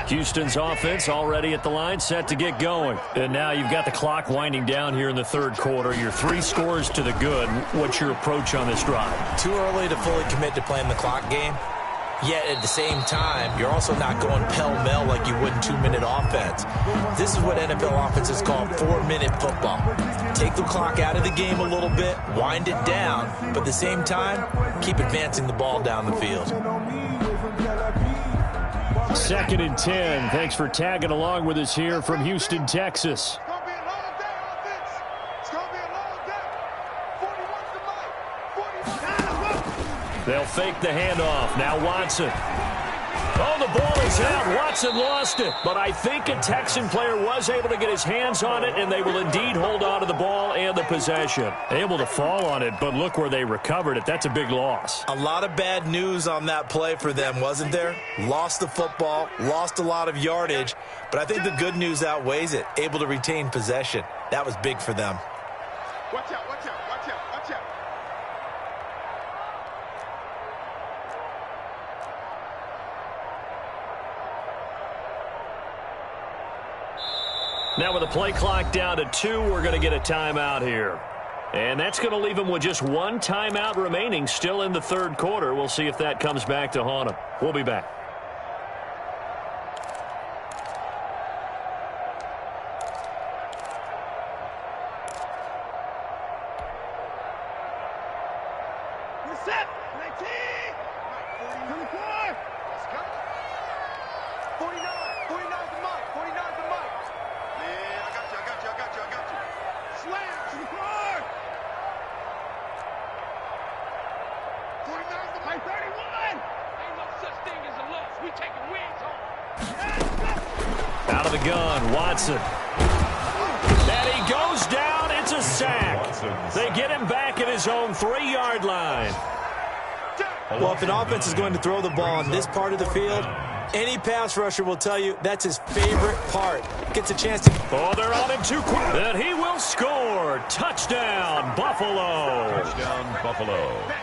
Houston's offense already at the line, set to get going. And now you've got the clock winding down here in the third quarter. You're 3 scores to the good. What's your approach on this drive? Too early to fully commit to playing the clock game. Yet at the same time, you're also not going pell-mell like you would in 2-minute offense. This is what NFL offenses call 4-minute football. Take the clock out of the game a little bit, wind it down, but at the same time, keep advancing the ball down the field. 2nd and 10. Thanks for tagging along with us here from Houston, Texas. It's going to be a long day, offense. It's going to be a long day. 41 to Mike. 41. They'll fake the handoff. Now Watson. Oh, the ball is out. Watson lost it. But I think a Texan player was able to get his hands on it, and they will indeed hold on to the ball and the possession. Able to fall on it, but look where they recovered it. That's a big loss. A lot of bad news on that play for them, wasn't there? Lost the football, lost a lot of yardage, but I think the good news outweighs it. Able to retain possession. That was big for them. Watch out, watch out, watch out, watch out. Now with the play clock down to 2, we're going to get a timeout here. And that's going to leave them with just 1 timeout remaining still in the third quarter. We'll see if that comes back to haunt them. We'll be back. You're set. 19. 24. Let's go. 49. 49 to Mike. 49 to Mike. Yeah, I got you. Slam to the car. 49 to Mike. 31. Ain't no such thing as a loss. We taking wins home. Out of the gun, Watson. And he goes down. It's a sack. They get him back at his own 3-yard line. Well, if an offense is going to throw the ball on this part of the field, any pass rusher will tell you that's his favorite part. Gets a chance to... Oh, they're on him too quick. And he will score. Touchdown, Buffalo. Touchdown, Buffalo.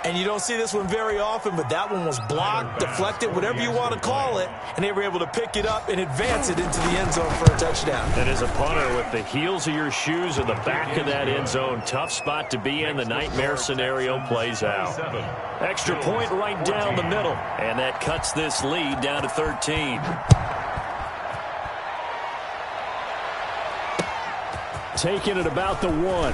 And you don't see this one very often, but that one was blocked, deflected, whatever you want to call it, and they were able to pick it up and advance it into the end zone for a touchdown. And as a punter, with the heels of your shoes in the back of that end zone, tough spot to be in. The nightmare scenario plays out. Extra point right down the middle, and that cuts this lead down to 13. Taking it about the 1.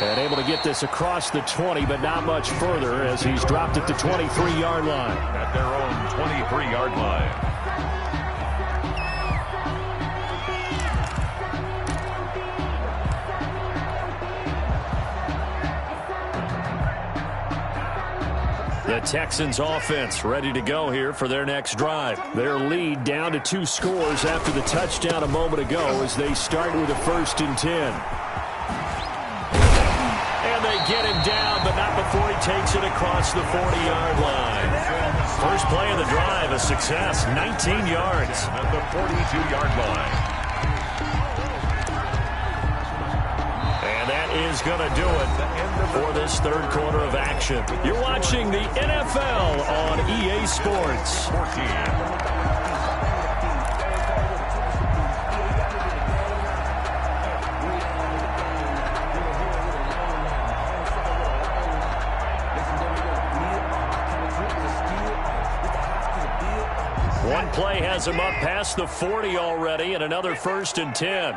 And able to get this across the 20, but not much further as he's dropped at the 23-yard line. At their own 23-yard line. The Texans offense ready to go here for their next drive. Their lead down to 2 scores after the touchdown a moment ago as they start with a 1st and 10. They get him down, but not before he takes it across the 40-yard line. First play of the drive, a success, 19 yards. At the 42-yard line. And that is going to do it for this third quarter of action. You're watching the NFL on EA Sports. 14. One play has him up past the 40 already, and another 1st and 10.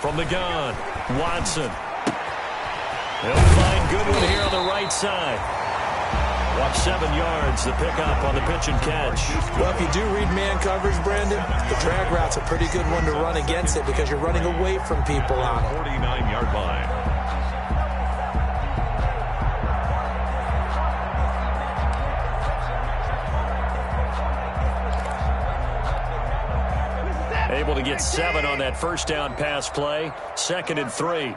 From the gun, Watson. He'll find Goodwin here on the right side. Watch 7 yards, the pickup on the pitch and catch. Well, if you do read man coverage, Brandon, the drag route's a pretty good one to run against it because you're running away from people on it. 49-yard line. Able to get 7 on that first down pass play. 2nd and 3.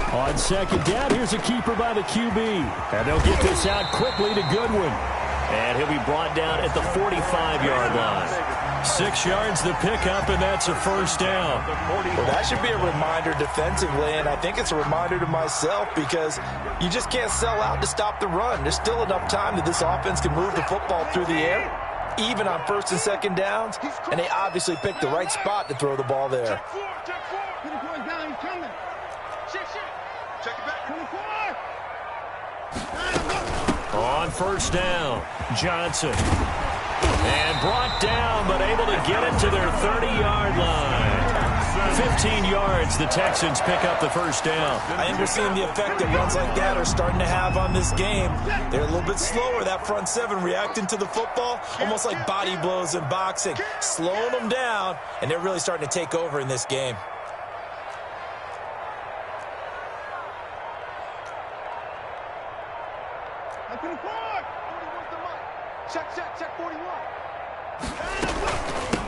On 2nd down, here's a keeper by the QB. And they'll get this out quickly to Goodwin. And he'll be brought down at the 45-yard line. 6 yards the pickup, and that's a first down. Well, that should be a reminder defensively, and I think it's a reminder to myself because you just can't sell out to stop the run. There's still enough time that this offense can move the football through the air, even on 1st and 2nd downs, and they obviously picked the right spot to throw the ball there. Check 4. Put the point down. He's coming. Check it back. 24. On 1st down, Johnson. And brought down, but able to get it to their 30-yard line. 15 yards, the Texans pick up the first down. I think we're seeing the effect that runs like that are starting to have on this game. They're a little bit slower, that front 7, reacting to the football, almost like body blows in boxing, slowing them down, and they're really starting to take over in this game. Check 41.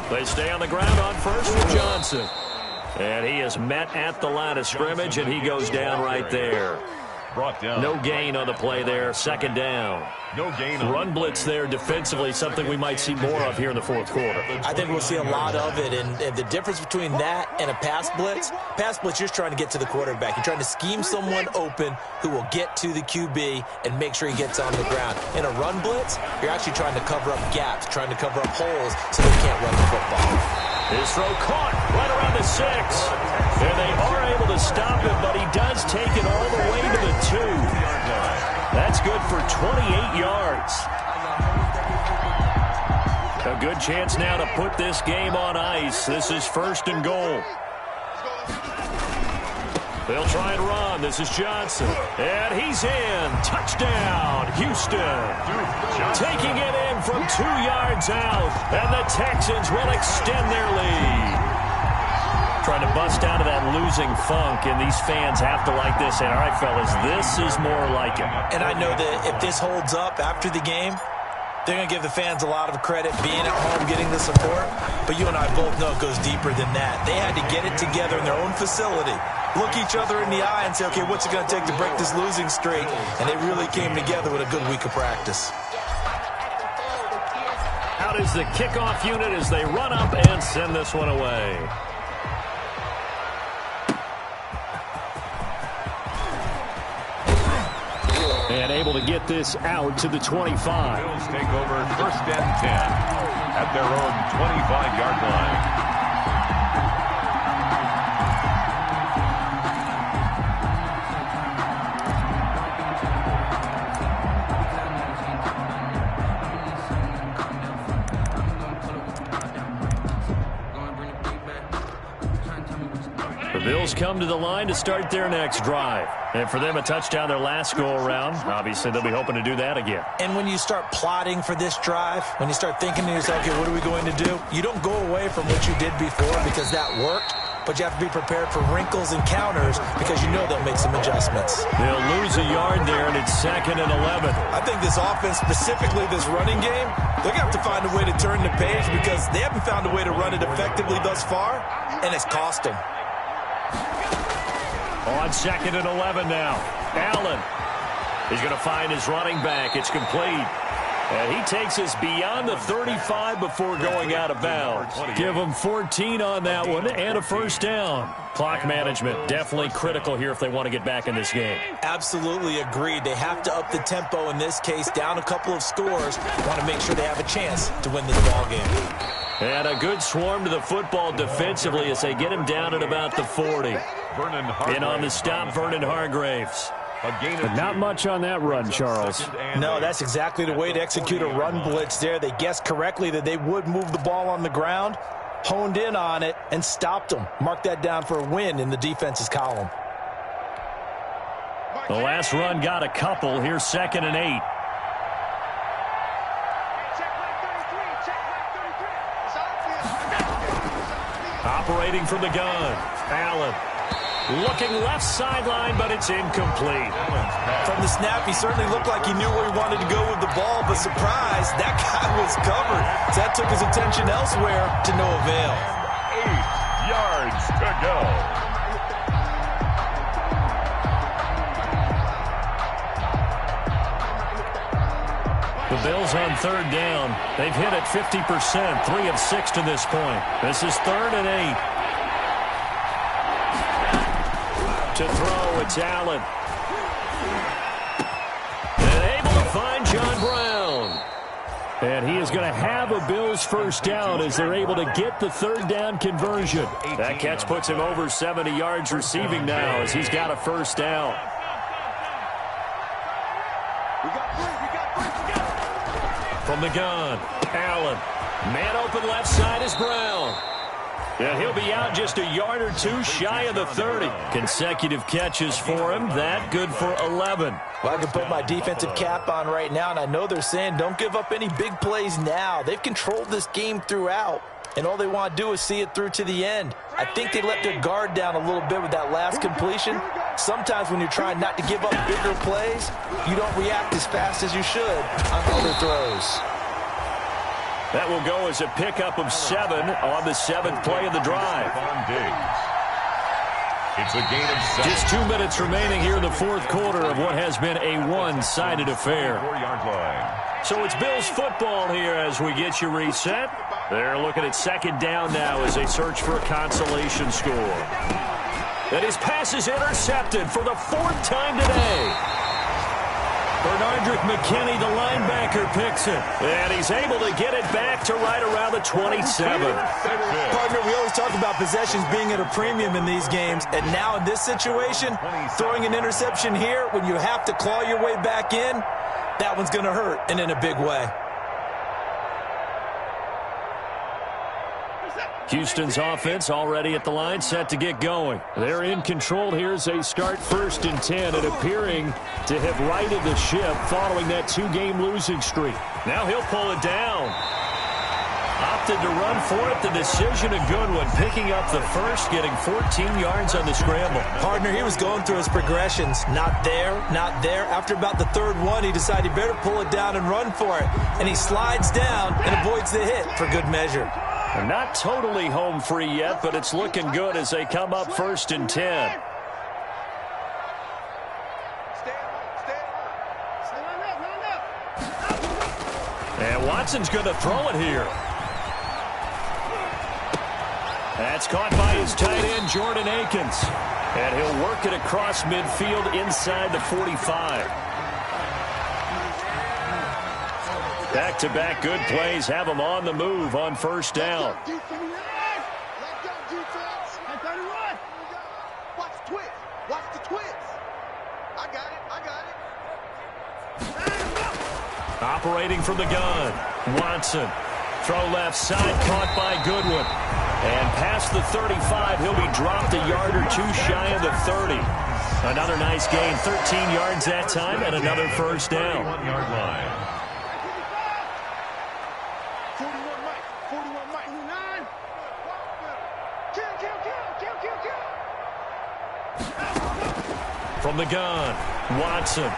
They stay on the ground on 1st with Johnson. And he is met at the line of scrimmage, and he goes down right there. Brought down. No gain on the play there. 2nd down. No gain. Run blitz there defensively, something we might see more of here in the 4th quarter. I think we'll see a lot of it, and the difference between that and a pass blitz, you're just trying to get to the quarterback. You're trying to scheme someone open who will get to the QB and make sure he gets on the ground. In a run blitz, you're actually trying to cover up gaps, trying to cover up holes so they can't run the football. His throw caught right around the 6. And they are able to stop him, but he does take it all the way to the 2. That's good for 28 yards. A good chance now to put this game on ice. This is 1st and goal. They'll try and run. This is Johnson. And he's in. Touchdown, Houston. Taking it in from 2 yards out. And the Texans will extend their lead. Trying to bust out of that losing funk, and these fans have to like this. And, all right, fellas, this is more like it. And I know that if this holds up after the game, they're going to give the fans a lot of credit being at home, getting the support. But you and I both know it goes deeper than that. They had to get it together in their own facility, look each other in the eye and say, okay, what's it going to take to break this losing streak? And they really came together with a good week of practice. Out is the kickoff unit as they run up and send this one away. And able to get this out to the 25. Bills take over 1st and 10 at their own 25-yard line. The Bills come to the line to start their next drive. And for them, a touchdown their last go-around. Obviously, they'll be hoping to do that again. And when you start plotting for this drive, when you start thinking to yourself, okay, what are we going to do? You don't go away from what you did before because that worked, but you have to be prepared for wrinkles and counters because you know they'll make some adjustments. They'll lose a yard there, and it's 2nd and 11. I think this offense, specifically this running game, they're going to have to find a way to turn the page because they haven't found a way to run it effectively thus far, and it's cost them. On 2nd and 11 now. Allen is going to find his running back. It's complete. And he takes us beyond the 35 before going out of bounds. Give him 14 on that one and a first down. Clock management definitely critical here if they want to get back in this game. Absolutely agreed. They have to up the tempo in this case, down a couple of scores. Want to make sure they have a chance to win this ball game. And a good swarm to the football defensively as they get him down at about the 40. And on the stop, Vernon Hargraves. But not much on that run, Charles. No, that's exactly the way to execute a run blitz there. They guessed correctly that they would move the ball on the ground, honed in on it, and stopped them. Mark that down for a win in the defense's column. The last run got a couple. Here's 2nd and 8. Operating from the gun. Allen. Looking left sideline, but it's incomplete. From the snap, he certainly looked like he knew where he wanted to go with the ball, but surprise, that guy was covered. So that took his attention elsewhere to no avail. 8 yards to go. The Bills on 3rd down. They've hit it 50%, 3 of 6 to this point. This is 3rd and 8. To throw, it's Allen. And able to find John Brown. And he is going to have a Bills first down as they're able to get the 3rd down conversion. That catch puts him over 70 yards receiving now as he's got a first down. From the gun, Allen. Man open left side is Brown. And he'll be out just a yard or 2 shy of the 30. Consecutive catches for him. That good for 11. Well, I can put my defensive cap on right now, and I know they're saying don't give up any big plays now. They've controlled this game throughout, and all they want to do is see it through to the end. I think they let their guard down a little bit with that last completion. Sometimes when you're trying not to give up bigger plays, you don't react as fast as you should on other throws. That will go as a pickup of 7 on the 7th play of the drive. It's a gain of 7. Just 2 minutes remaining here in the 4th quarter of what has been a one-sided affair. 4-yard line. So it's Bills football here as we get you reset. They're looking at 2nd down now as they search for a consolation score. And his pass is intercepted for the 4th time today. Bernardrick McKinney, the linebacker, picks it. And he's able to get it back to right around the 27. Partner, we always talk about possessions being at a premium in these games. And now in this situation, throwing an interception here when you have to claw your way back in, that one's going to hurt, and in a big way. Houston's offense already at the line, set to get going. They're in control here as they start 1st and 10 and appearing to have righted the ship following that 2-game losing streak. Now he'll pull it down. Opted to run for it. The decision a good one. Picking up the first, getting 14 yards on the scramble. Partner, he was going through his progressions. Not there, not there. After about the 3rd one, he decided he better pull it down and run for it. And he slides down and avoids the hit for good measure. They're not totally home free yet, but it's looking good as they come up 1st and 10. And Watson's going to throw it here. That's caught by his tight end, Jordan Akins. And he'll work it across midfield inside the 45. Back-to-back good plays have them on the move on 1st down. Watch the twist. Watch the twist. I got it. Operating from the gun. Watson. Throw left side, caught by Goodwin. And past the 35, he'll be dropped a yard or 2 shy of the 30. Another nice gain, 13 yards that time, and another first down. 1-yard line. 41 Mike. 41 Mike. 9. Kill. From the gun, Watson.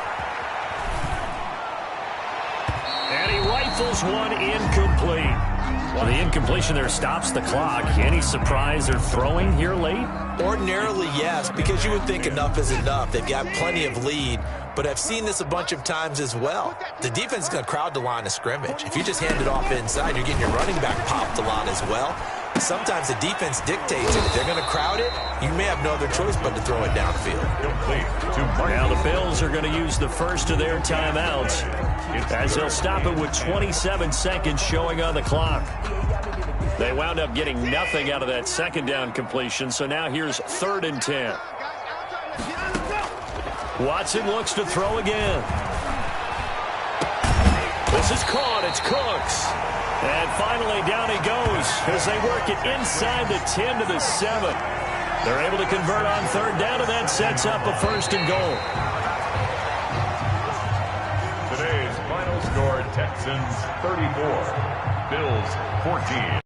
And he rifles one incomplete. Well, the incompletion there stops the clock. Any surprise they're throwing here late? Ordinarily, yes, because you would think enough is enough. They've got plenty of lead, but I've seen this a bunch of times as well. The defense is going to crowd the line of scrimmage. If you just hand it off inside, you're getting your running back popped a lot as well. Sometimes the defense dictates it. If they're going to crowd it, you may have no other choice but to throw it downfield. Now the Bills are going to use the first of their timeouts as they'll stop it with 27 seconds showing on the clock. They wound up getting nothing out of that 2nd down completion, so now here's 3rd and 10. Watson looks to throw again. This is caught. It's Cooks. And finally down he goes as they work it inside the 10 to the 7. They're able to convert on 3rd down, and that sets up a 1st and goal. Texans 34, Bills 14.